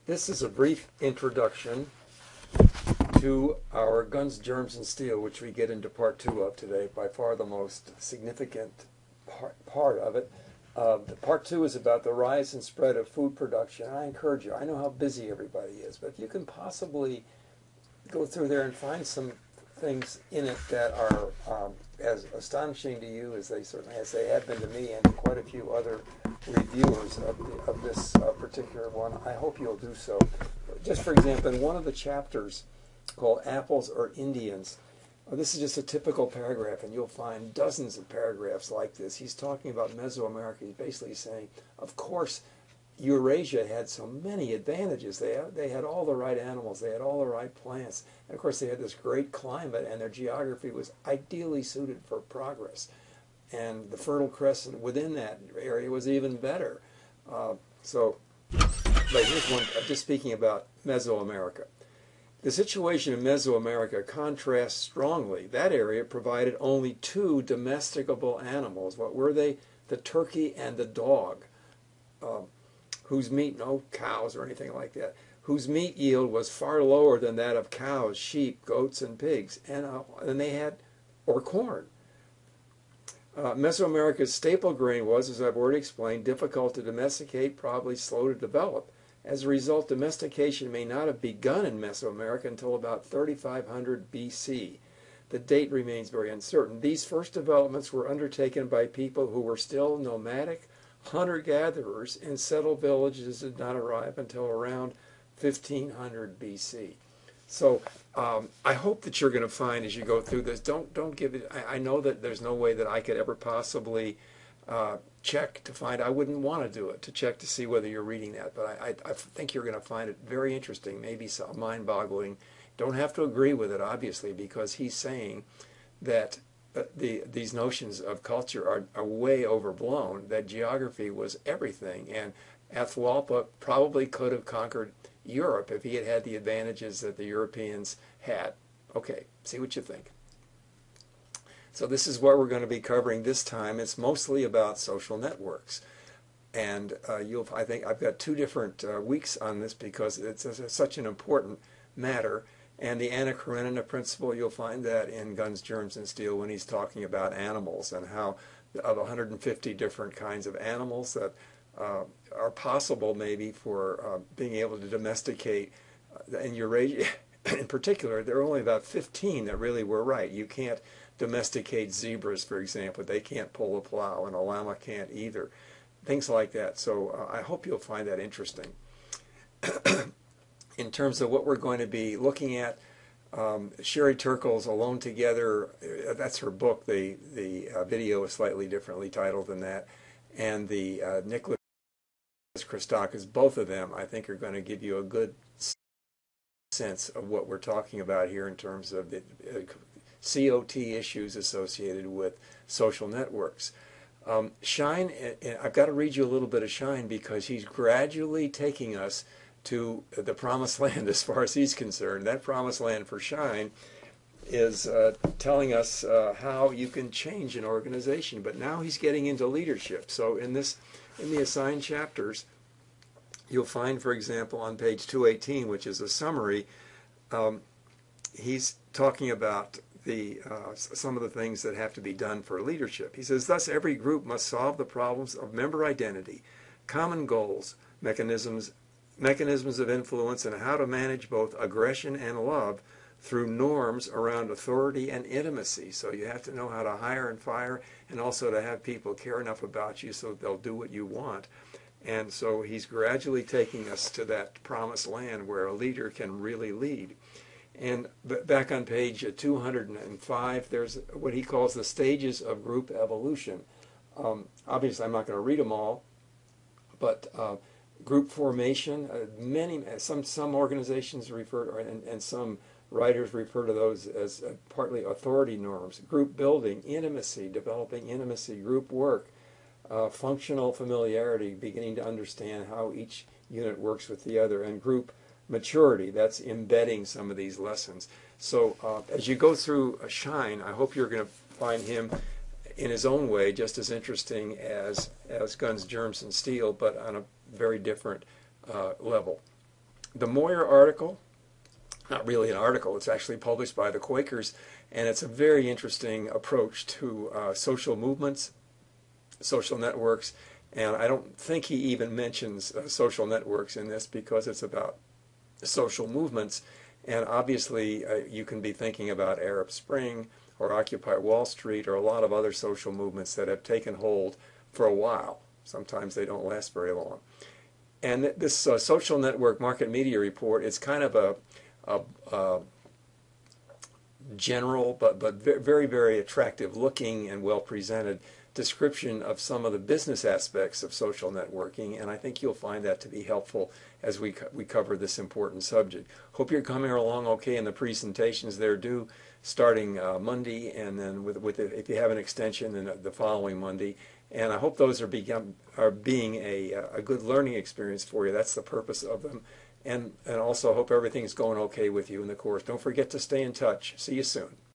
This is a brief introduction to our Guns, Germs, and Steel, which we get into part 2 of today, by far the most significant part of it. Part 2 is about the rise and spread of food production. I encourage you, I know how busy everybody is, but if you can possibly go through there and find some things in it that are as astonishing to you as they have been to me and to quite a few other reviewers of this particular one, I hope you'll do so. Just for example, in one of the chapters called Apples or Indians, this is just a typical paragraph, and you'll find dozens of paragraphs like this. He's talking about Mesoamerica. He's basically saying, of course, Eurasia had so many advantages. They had all the right animals. They had all the right plants. And of course, they had this great climate, and their geography was ideally suited for progress. And the Fertile Crescent within that area was even better. But here's one, just speaking about Mesoamerica. The situation in Mesoamerica contrasts strongly. That area provided only two domesticable animals. What were they? The turkey and the dog, whose meat, no cows or anything like that, whose meat yield was far lower than that of cows, sheep, goats, and pigs. And they had, or corn. Mesoamerica's staple grain was, as I've already explained, difficult to domesticate, probably slow to develop. As a result, domestication may not have begun in Mesoamerica until about 3500 BC. The date remains very uncertain. These first developments were undertaken by people who were still nomadic hunter-gatherers, and settled villages did not arrive until around 1500 BC. So I hope that you're going to find as you go through this, don't give it, I know that there's no way that I could ever possibly check to find, I wouldn't want to do it, to check to see whether you're reading that, but I think you're going to find it very interesting, maybe mind-boggling. Don't have to agree with it, obviously, because he's saying that these notions of culture are way overblown, that geography was everything, and Atahualpa probably could have conquered Europe if he had had the advantages that the Europeans had. Okay, see what you think. So this is what we're going to be covering this time. It's mostly about social networks. And I think I've got 2 different weeks on this because it's such an important matter. And the Anna Karenina principle, you'll find that in Guns, Germs, and Steel when he's talking about animals and how of 150 different kinds of animals that are possible maybe for being able to domesticate. In Eurasia, in particular, there are only about 15 that really were right. You can't domesticate zebras, for example. They can't pull a plow, and a llama can't either. Things like that. So I hope you'll find that interesting. In terms of what we're going to be looking at, Sherry Turkle's Alone Together, that's her book. The video is slightly differently titled than that. And the Nicholas Christakis, both of them, I think, are going to give you a good sense of what we're talking about here in terms of the COT issues associated with social networks. Shine, I've got to read you a little bit of Shine because he's gradually taking us to the promised land as far as he's concerned. That promised land for Shine is telling us how you can change an organization, but now he's getting into leadership. So in the assigned chapters, you'll find, for example, on page 218, which is a summary, he's talking about some of the things that have to be done for leadership. He says, thus every group must solve the problems of member identity, common goals, mechanisms of influence, and how to manage both aggression and love through norms around authority and intimacy. So you have to know how to hire and fire, and also to have people care enough about you so that they'll do what you want. And so he's gradually taking us to that promised land where a leader can really lead. And back on page 205, there's what he calls the stages of group evolution. Obviously, I'm not going to read them all, but group formation, some organizations refer, and some writers refer to those as partly authority norms. Group building, intimacy, developing intimacy, group work, functional familiarity, beginning to understand how each unit works with the other, and group maturity, that's embedding some of these lessons. So as you go through Shine, I hope you're going to find him in his own way just as interesting as Guns, Germs, and Steel, but on a very different level. The Moyer article, not really an article, it's actually published by the Quakers, and it's a very interesting approach to social movements, social networks, and I don't think he even mentions social networks in this because it's about social movements, and obviously you can be thinking about Arab Spring or Occupy Wall Street or a lot of other social movements that have taken hold for a while. Sometimes they don't last very long. And this social network market media report is kind of a general but very, very attractive looking and well presented description of some of the business aspects of social networking, and I think you'll find that to be helpful as we cover this important subject. Hope you're coming along okay in the presentations. They're due starting Monday, and then if you have an extension, then the following Monday. And I hope those are being a good learning experience for you. That's the purpose of them. And also hope everything's going okay with you in the course. Don't forget to stay in touch. See you soon.